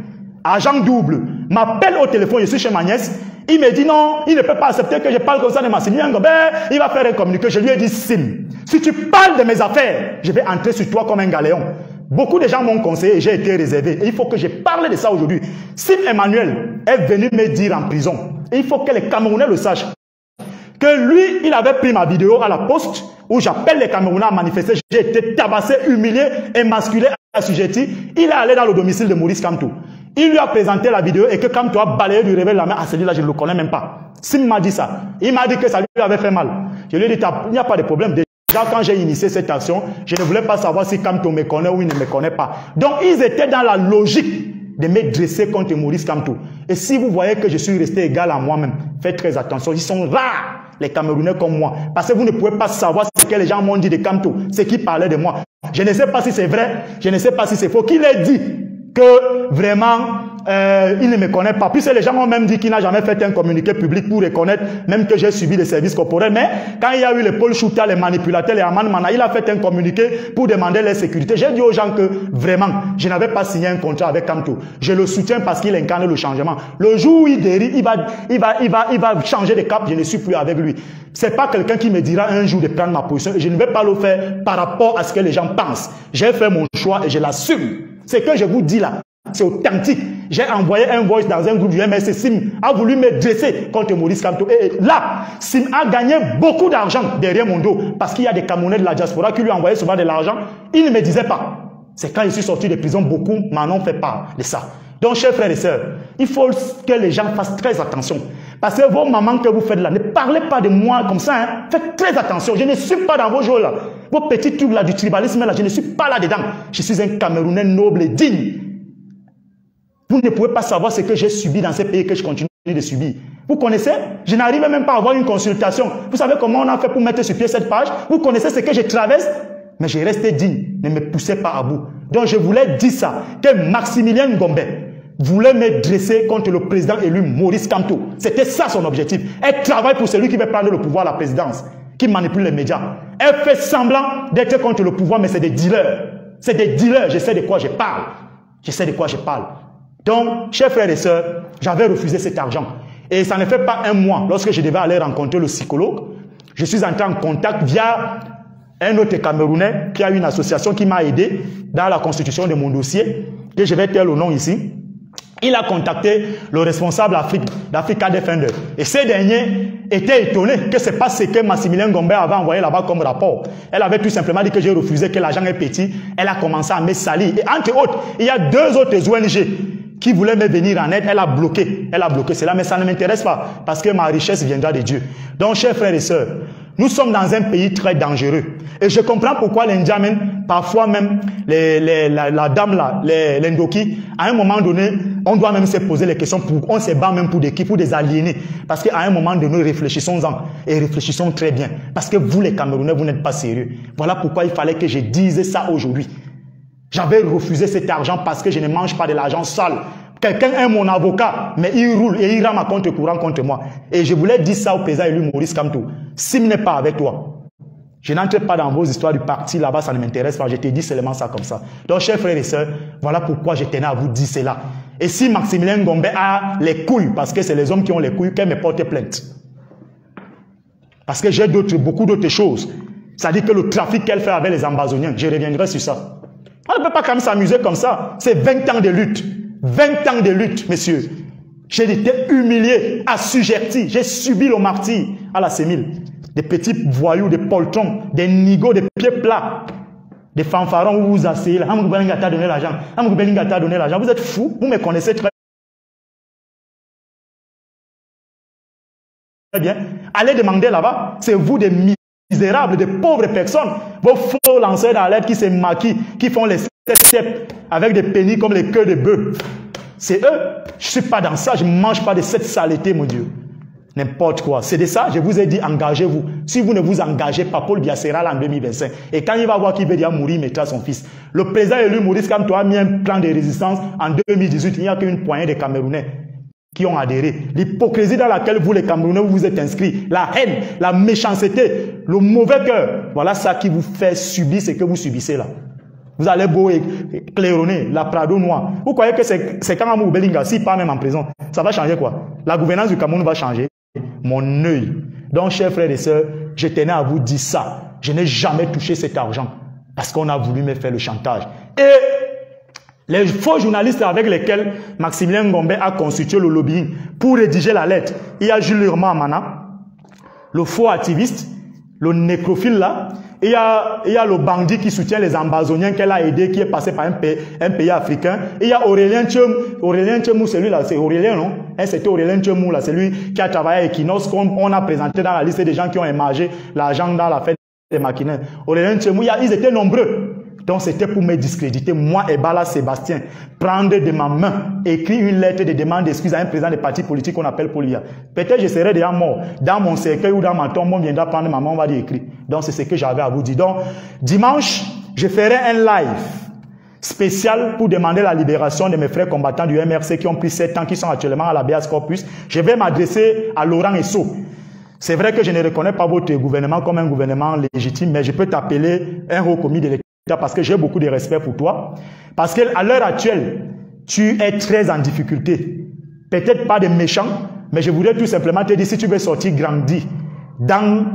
agent double, m'appelle au téléphone, je suis chez ma nièce, il me dit non, il ne peut pas accepter que je parle comme ça de Maximilien Ngombe, il va faire un communiqué. Je lui ai dit Sim, si tu parles de mes affaires, je vais entrer sur toi comme un galéon. Beaucoup de gens m'ont conseillé et j'ai été réservé. Et il faut que je parle de ça aujourd'hui. Sim Emmanuel est venu me dire en prison, et il faut que les Camerounais le sachent, que lui, il avait pris ma vidéo à la poste où j'appelle les Camerounais à manifester. J'ai été tabassé, humilié, émasculé, assujetti. Il est allé dans le domicile de Maurice Kamto. Il lui a présenté la vidéo et que Kamto a balayé du réveil la main. Ah, celui-là, je ne le connais même pas. Sim m'a dit ça. Il m'a dit que ça lui avait fait mal. Je lui ai dit, il n'y a pas de problème. Déjà, quand j'ai initié cette action, je ne voulais pas savoir si Kamto me connaît ou il ne me connaît pas. Donc, ils étaient dans la logique de me dresser contre Maurice Kamto. Et si vous voyez que je suis resté égal à moi-même, faites très attention. Ils sont rares, les Camerounais comme moi. Parce que vous ne pouvez pas savoir ce que les gens m'ont dit de Kamto, ce qui parlait de moi. Je ne sais pas si c'est vrai, je ne sais pas si c'est faux. Qu'il ait dit que vraiment, il ne me connaît pas. Puis les gens m'ont même dit qu'il n'a jamais fait un communiqué public pour reconnaître même que j'ai subi des services corporels. Mais quand il y a eu les Paul Chouta, les manipulateurs, les Aman Mana, il a fait un communiqué pour demander la sécurité. J'ai dit aux gens que vraiment, je n'avais pas signé un contrat avec Kamto. Je le soutiens parce qu'il incarne le changement. Le jour où il dérive, il va changer de cap, je ne suis plus avec lui. C'est pas quelqu'un qui me dira un jour de prendre ma position. Et je ne vais pas le faire par rapport à ce que les gens pensent. J'ai fait mon choix et je l'assume. Ce que je vous dis là, c'est authentique. J'ai envoyé un voice dans un groupe du MSC. Sim a voulu me dresser contre Maurice Kamto. Et là, Sim a gagné beaucoup d'argent derrière mon dos. Parce qu'il y a des Camerounais de la diaspora qui lui envoyaient souvent de l'argent. Il ne me disait pas. C'est quand je suis sorti de prison, beaucoup m'en ont fait part de ça. Donc, chers frères et sœurs, il faut que les gens fassent très attention. Parce que vos mamans que vous faites là, ne parlez pas de moi comme ça. Hein. Faites très attention. Je ne suis pas dans vos jeux là. Vos petits trucs là du tribalisme là, je ne suis pas là-dedans. Je suis un Camerounais noble et digne. Vous ne pouvez pas savoir ce que j'ai subi dans ces pays que je continue de subir. Vous connaissez? Je n'arrive même pas à avoir une consultation. Vous savez comment on a fait pour mettre sur pied cette page? Vous connaissez ce que je traverse? Mais j'ai resté digne. Ne me poussez pas à bout. Donc je voulais dire ça, que Maximilien Ngombe voulait me dresser contre le président élu Maurice Kamto. C'était ça son objectif. Elle travaille pour celui qui veut prendre le pouvoir à la présidence, qui manipule les médias. Elle fait semblant d'être contre le pouvoir, mais c'est des dealers. C'est des dealers. Je sais de quoi je parle. Je sais de quoi je parle. Donc, chers frères et sœurs, j'avais refusé cet argent. Et ça ne fait pas un mois, lorsque je devais aller rencontrer le psychologue, Je suis entré en contact via un autre Camerounais qui a une association qui m'a aidé dans la constitution de mon dossier, que je vais taire le nom ici. Il a contacté le responsable d'Africa Defender. Et ce dernier était étonné que ce n'est pas ce que Maximilien Ngombe avait envoyé là-bas comme rapport. Elle avait tout simplement dit que j'ai refusé, que l'argent est petit. Elle a commencé à me salir. Et entre autres, il y a 2 autres ONG qui voulaient me venir en aide. Elle a bloqué. Elle a bloqué cela, mais ça ne m'intéresse pas parce que ma richesse viendra de Dieu. Donc, chers frères et sœurs, nous sommes dans un pays très dangereux. Et je comprends pourquoi les Ndjamen, parfois même la dame là, les Ndoki, à un moment donné, on doit même se poser les questions, on se bat même pour des aliénés. Parce qu'à un moment donné, réfléchissons-en. Et réfléchissons très bien. Parce que vous les Camerounais, vous n'êtes pas sérieux. Voilà pourquoi il fallait que je dise ça aujourd'hui. J'avais refusé cet argent parce que je ne mange pas de l'argent sale. Quelqu'un est mon avocat, mais il roule et il rame à compte courant contre moi. Et je voulais dire ça au président élu Maurice Kamto. S'il n'est pas avec toi, je n'entre pas dans vos histoires du parti là-bas, ça ne m'intéresse pas. Je t'ai dit seulement ça comme ça. Donc, chers frères et sœurs, voilà pourquoi je tenais à vous dire cela. Et si Maximilien Ngombe a les couilles, parce que c'est les hommes qui ont les couilles, qu'elle me porte plainte. Parce que j'ai beaucoup d'autres choses. C'est-à-dire que le trafic qu'elle fait avec les Ambazoniens, je reviendrai sur ça. On ne peut pas quand même s'amuser comme ça. C'est 20 ans de lutte. 20 ans de lutte, messieurs. J'ai été humilié, assujetti. J'ai subi le martyre à la Sémile. Des petits voyous, des poltrons, des nigauds, des pieds plats, des fanfarons où vous vous asseyez là. Amour Belinga t'a donné l'argent. Amour Belinga t'a donné l'argent. Vous êtes fous. Vous me connaissez très bien. Allez demander là-bas. C'est vous des misérables, des pauvres personnes. Vos faux lanceurs d'alerte qui se maquillent, qui font les steps avec des pénis comme les queues de bœuf. C'est eux. Je ne suis pas dans ça. Je ne mange pas de cette saleté, mon Dieu. N'importe quoi. C'est de ça, je vous ai dit, engagez-vous. Si vous ne vous engagez pas, Paul Biya sera là en 2025. Et quand il va voir qu'il veut déjà mourir, il mettra son fils. Le président élu Maurice Kamto a mis un plan de résistance en 2018. Il n'y a qu'une poignée de Camerounais qui ont adhéré. L'hypocrisie dans laquelle vous, les Camerounais, vous êtes inscrits, la haine, la méchanceté, le mauvais cœur, voilà ça qui vous fait subir ce que vous subissez là. Vous allez beau claironner, la Prado noire. Vous croyez que c'est quand Amour Belinga, s'il part même en prison, ça va changer quoi? La gouvernance du Cameroun va changer. Mon œil. Donc, chers frères et sœurs, je tenais à vous dire ça. Je n'ai jamais touché cet argent parce qu'on a voulu me faire le chantage. Et les faux journalistes avec lesquels Maximilien Ngombe a constitué le lobbying pour rédiger la lettre, il y a Jules Lerma Amana, le faux activiste, le nécrophile là, il y a le bandit qui soutient les Ambazoniens qu'elle a aidé, qui est passé par un pays africain. Il y a Aurélien Tchemou, celui-là, c'est Aurélien, non? C'était Aurélien Tchemou, là, c'est lui qui a travaillé à Equinox, qu'on a présenté dans la liste des gens qui ont émargé l'argent dans la fête des maquinaires. Aurélien Tchemou, ils étaient nombreux. Donc c'était pour me discréditer, moi et Bala Sébastien, prendre de ma main, écrire une lettre de demande d'excuses à un président des partis politiques qu'on appelle Paul Biya. Peut-être je serai déjà mort. Dans mon cercueil ou dans ma tombe, on viendra prendre ma main, on va dire écrit. Donc c'est ce que j'avais à vous dire. Donc dimanche, je ferai un live spécial pour demander la libération de mes frères combattants du MRC qui ont pris 7 ans, qui sont actuellement à la l'habeas corpus. Je vais m'adresser à Laurent Esso. C'est vrai que je ne reconnais pas votre gouvernement comme un gouvernement légitime, mais je peux t'appeler un haut commis de l'État. Parce que j'ai beaucoup de respect pour toi. Parce qu'à l'heure actuelle, tu es très en difficulté. Peut-être pas de méchant, mais je voudrais tout simplement te dire, si tu veux sortir grandi dans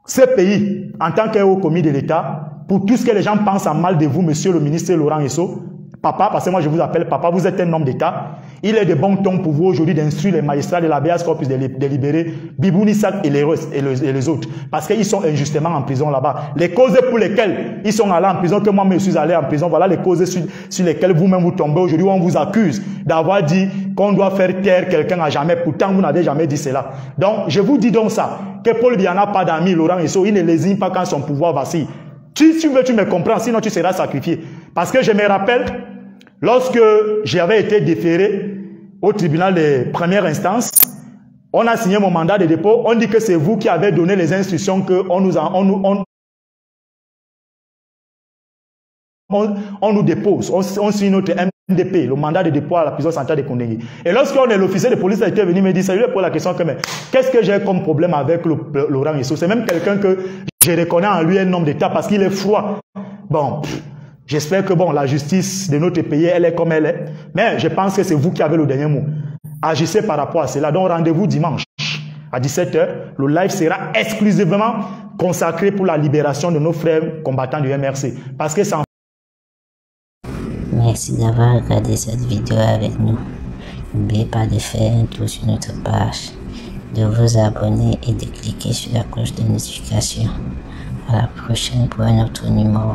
ce pays, en tant qu'un haut commis de l'État, pour tout ce que les gens pensent en mal de vous, monsieur le ministre Laurent Esso, papa, parce que moi je vous appelle papa, vous êtes un homme d'État. Il est de bon ton pour vous aujourd'hui d'instruire les magistrats de l'habeas corpus de libérer Bibou Nissak et les autres. Parce qu'ils sont injustement en prison là-bas. Les causes pour lesquelles ils sont allés en prison, que moi je suis allé en prison, voilà les causes sur lesquelles vous-même vous tombez aujourd'hui. On vous accuse d'avoir dit qu'on doit faire taire quelqu'un à jamais. Pourtant, vous n'avez jamais dit cela. Donc, je vous dis donc ça, que Paul Biya n'a pas d'amis, Laurent Esso, il ne lésine pas quand son pouvoir vacille. Si tu veux, tu me comprends, sinon tu seras sacrifié. Parce que je me rappelle, lorsque j'avais été déféré au tribunal de première instance, on a signé mon mandat de dépôt, on dit que c'est vous qui avez donné les instructions qu'on nous dépose, on signe notre MDP, le mandat de dépôt à la prison centrale de Kondengui. Et lorsqu'on est l'officier de police a été venu me dire, ça lui pour la question que, mais qu'est-ce que j'ai comme problème avec Laurent Esso? C'est même quelqu'un que je reconnais en lui un homme d'État parce qu'il est froid. Bon, j'espère que bon, la justice de notre pays, elle est comme elle est. Mais je pense que c'est vous qui avez le dernier mot. Agissez par rapport à cela. Donc rendez-vous dimanche à 17h, le live sera exclusivement consacré pour la libération de nos frères combattants du MRC. Parce que ça... Merci d'avoir regardé cette vidéo avec nous. N'oubliez pas de faire un tour sur notre page, de vous abonner et de cliquer sur la cloche de notification. À la prochaine pour un autre numéro.